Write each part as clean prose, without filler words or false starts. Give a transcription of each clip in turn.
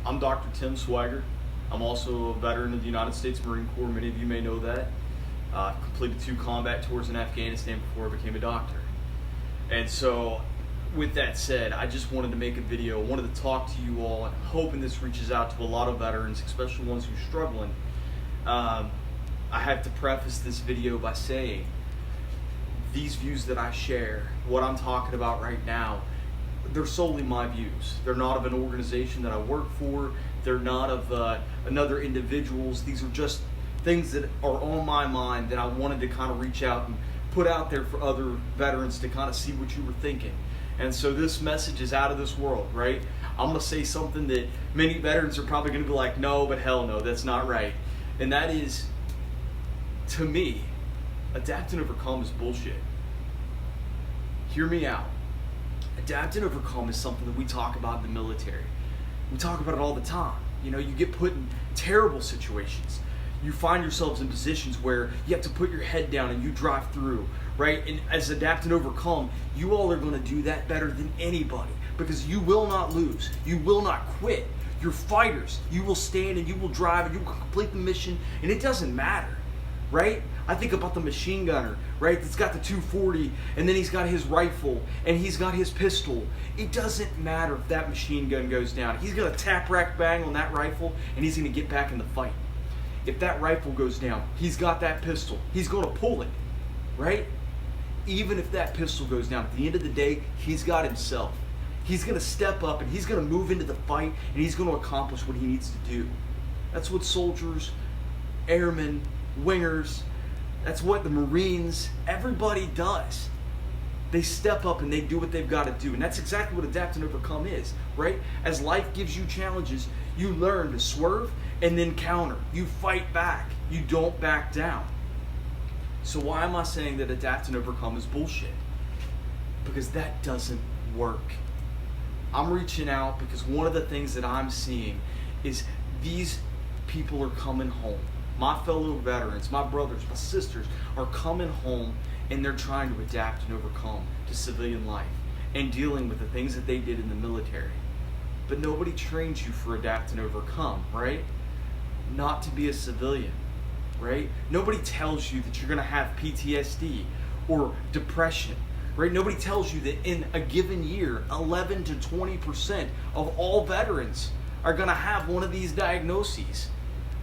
I'm Dr. Tim Swiger. I'm also a veteran of the United States Marine Corps. Many of you may know that. Completed 2 combat tours in Afghanistan before I became a doctor. And so, with that said, I just wanted to make a video. I wanted to talk to you all, and I'm hoping this reaches out to a lot of veterans, especially ones who are struggling. I have to preface this video by saying, these views that I share, what I'm talking about right now, they're solely my views. They're not of an organization that I work for. They're not of another individual's. These are just things that are on my mind that I wanted to kind of reach out and put out there for other veterans to kind of see what you were thinking. And so this message is out of this world, right? I'm going to say something that many veterans are probably going to be like, no, but hell no, that's not right. And that is, to me, adapt and overcome is bullshit. Hear me out. Adapt and overcome is something that we talk about in the military. We talk about it all the time. You know, you get put in terrible situations. You find yourselves in positions where you have to put your head down and you drive through, right? And as adapt and overcome, you all are going to do that better than anybody, because you will not lose. You will not quit. You're fighters. You will stand and you will drive and you will complete the mission, and it doesn't matter, right? I think about the machine gunner, right? That's got the 240, and then he's got his rifle, and he's got his pistol. It doesn't matter if that machine gun goes down. He's going to tap, rack, bang on that rifle, and he's going to get back in the fight. If that rifle goes down, he's got that pistol. He's going to pull it, right? Even if that pistol goes down, at the end of the day, he's got himself. He's going to step up, and he's going to move into the fight, and he's going to accomplish what he needs to do. That's what soldiers, airmen, wingers, that's what the Marines, everybody does. They step up and they do what they've got to do. And that's exactly what adapt and overcome is, right? As life gives you challenges, you learn to swerve and then counter. You fight back. You don't back down. So why am I saying that adapt and overcome is bullshit? Because that doesn't work. I'm reaching out because one of the things that I'm seeing is these people are coming home. My fellow veterans, my brothers, my sisters are coming home, and they're trying to adapt and overcome to civilian life and dealing with the things that they did in the military. But nobody trains you for adapt and overcome, right? Not to be a civilian, right? Nobody tells you that you're going to have PTSD or depression, right? Nobody tells you that in a given year, 11 to 20% of all veterans are going to have one of these diagnoses.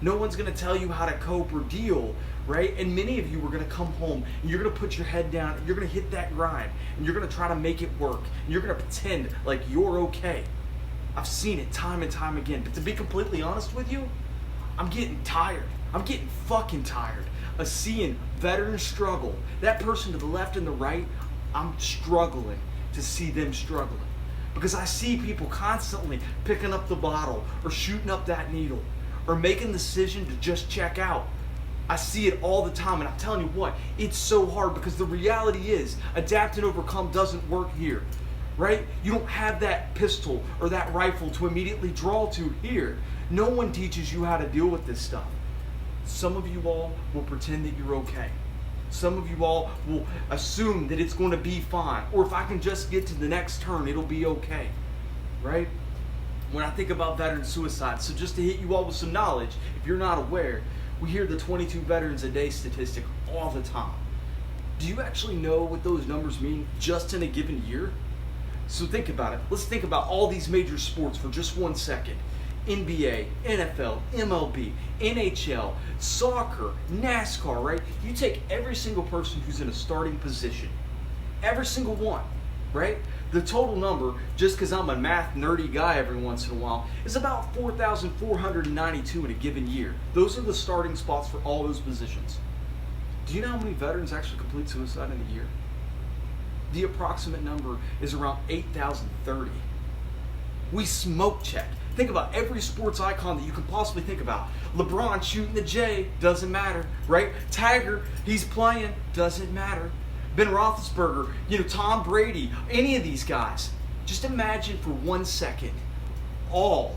No one's going to tell you how to cope or deal, right? And many of you are going to come home and you're going to put your head down and you're going to hit that grind and you're going to try to make it work and you're going to pretend like you're okay. I've seen it time and time again. But to be completely honest with you, I'm getting tired. I'm getting fucking tired of seeing veterans struggle. That person to the left and the right, I'm struggling to see them struggling. Because I see people constantly picking up the bottle or shooting up that needle, or making the decision to just check out. I see it all the time, and I'm telling you what, it's so hard, because the reality is, adapt and overcome doesn't work here, right? You don't have that pistol or that rifle to immediately draw to here. No one teaches you how to deal with this stuff. Some of you all will pretend that you're okay. Some of you all will assume that it's going to be fine, or if I can just get to the next turn, it'll be okay, right? When I think about veteran suicide, so just to hit you all with some knowledge, if you're not aware, we hear the 22 veterans a day statistic all the time. Do you actually know what those numbers mean just in a given year? So think about it. Let's think about all these major sports for just 1 second. NBA, NFL, MLB, NHL, soccer, NASCAR, right? You take every single person who's in a starting position, every single one, right? The total number, just because I'm a math nerdy guy every once in a while, is about 4,492 in a given year. Those are the starting spots for all those positions. Do you know how many veterans actually complete suicide in a year? The approximate number is around 8,030. We smoke check. Think about every sports icon that you can possibly think about. LeBron shooting the J, doesn't matter, right? Tiger, he's playing, doesn't matter. Ben Roethlisberger, Tom Brady, any of these guys. Just imagine for 1 second, all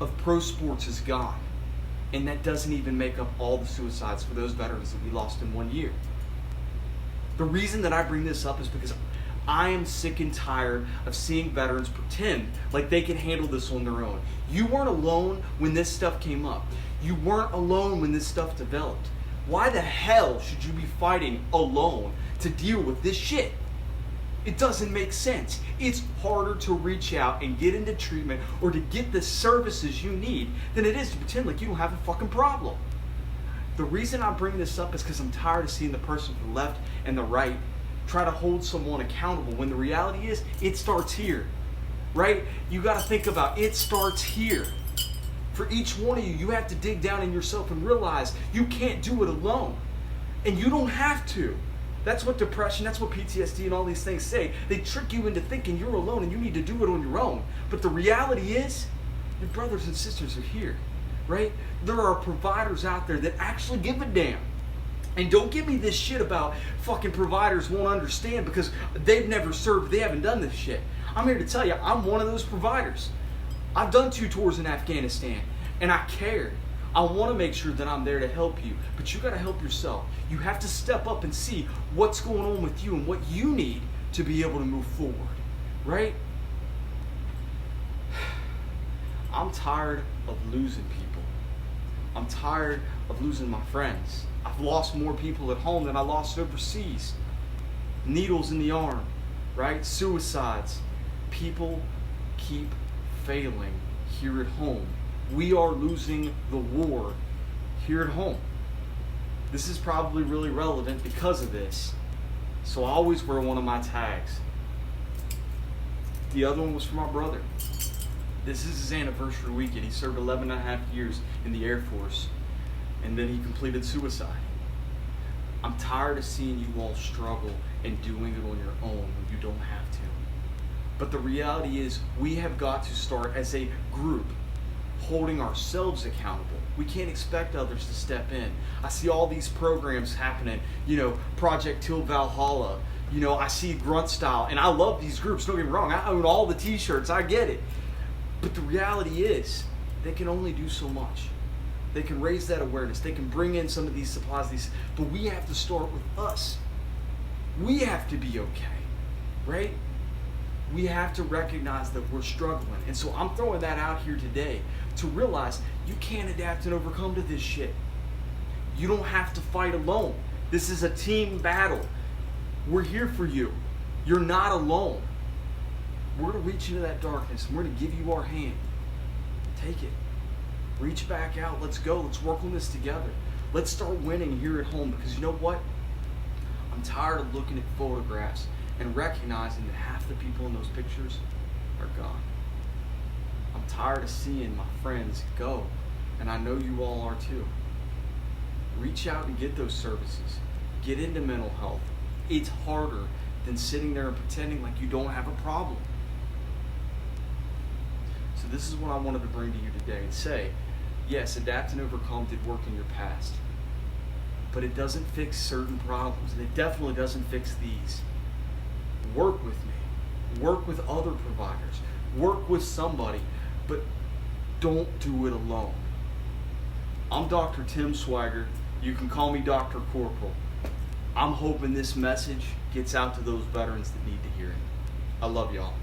of pro sports is gone. And that doesn't even make up all the suicides for those veterans that we lost in 1 year. The reason that I bring this up is because I am sick and tired of seeing veterans pretend like they can handle this on their own. You weren't alone when this stuff came up. You weren't alone when this stuff developed. Why the hell should you be fighting alone to deal with this shit? It doesn't make sense. It's harder to reach out and get into treatment or to get the services you need than it is to pretend like you don't have a fucking problem. The reason I bring this up is because I'm tired of seeing the person from the left and the right try to hold someone accountable when the reality is it starts here, right? You got to think about it starts here. For each one of you, you have to dig down in yourself and realize you can't do it alone. And you don't have to. That's what depression, that's what PTSD and all these things say. They trick you into thinking you're alone and you need to do it on your own. But the reality is, your brothers and sisters are here, right? There are providers out there that actually give a damn. And don't give me this shit about fucking providers won't understand because they've never served, they haven't done this shit. I'm here to tell you, I'm one of those providers. I've done 2 tours in Afghanistan, and I cared. I want to make sure that I'm there to help you, but you got to help yourself. You have to step up and see what's going on with you and what you need to be able to move forward, right? I'm tired of losing people. I'm tired of losing my friends. I've lost more people at home than I lost overseas. Needles in the arm, right? Suicides. People keep failing here at home. We are losing the war here at home. This is probably really relevant because of this. So I always wear one of my tags. The other one was for my brother. This is his anniversary weekend. He served 11 and a half years in the Air Force, and then he completed suicide. I'm tired of seeing you all struggle and doing it on your own when you don't have to. But the reality is we have got to start as a group holding ourselves accountable. We can't expect others to step in. I see all these programs happening, Project Till Valhalla, I see Grunt Style, and I love these groups, don't get me wrong, I own all the t-shirts, I get it. But the reality is, they can only do so much. They can raise that awareness, they can bring in some of these supplies, but we have to start with us. We have to be okay, right? We have to recognize that we're struggling. And so I'm throwing that out here today to realize you can't adapt and overcome to this shit. You don't have to fight alone. This is a team battle. We're here for you. You're not alone. We're going to reach into that darkness and we're going to give you our hand. Take it. Reach back out. Let's go. Let's work on this together. Let's start winning here at home because you know what? I'm tired of looking at photographs and recognizing that half the people in those pictures are gone. I'm tired of seeing my friends go, and I know you all are too. Reach out and get those services. Get into mental health. It's harder than sitting there and pretending like you don't have a problem. So this is what I wanted to bring to you today and say, yes, adapt and overcome did work in your past, but it doesn't fix certain problems, and it definitely doesn't fix these. Work with me. Work with other providers. Work with somebody, but don't do it alone. I'm Dr. Tim Swiger. You can call me Dr. Corporal. I'm hoping this message gets out to those veterans that need to hear it. I love y'all.